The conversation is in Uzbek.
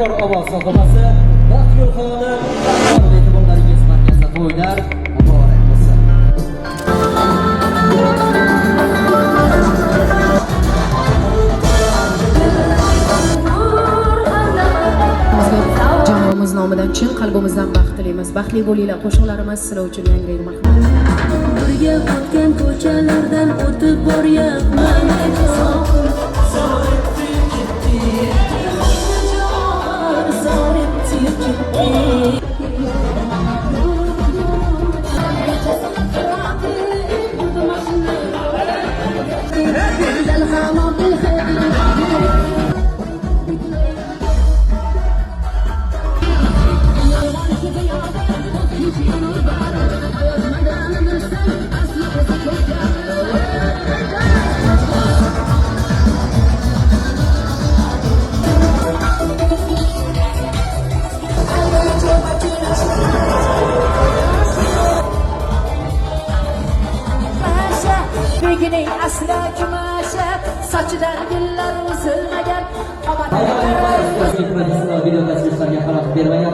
bor ovoz sohibasi Baxtiyor xonim, e'tiborlaringiz markazida to'ylar muborak bo'lsin. Jamoamiz nomidan chin qalbimizdan baxt tilaymiz. Baxtli bo'linglar. Qo'shiqlarimiz sizlar uchun yangraydi. Marhamat. Birga o'tgan ko'chalardan o'tib boryapman. Begining asra kumasha, sochidan gullar uzilmagan. Video tasvirlarga xalaqit bermagan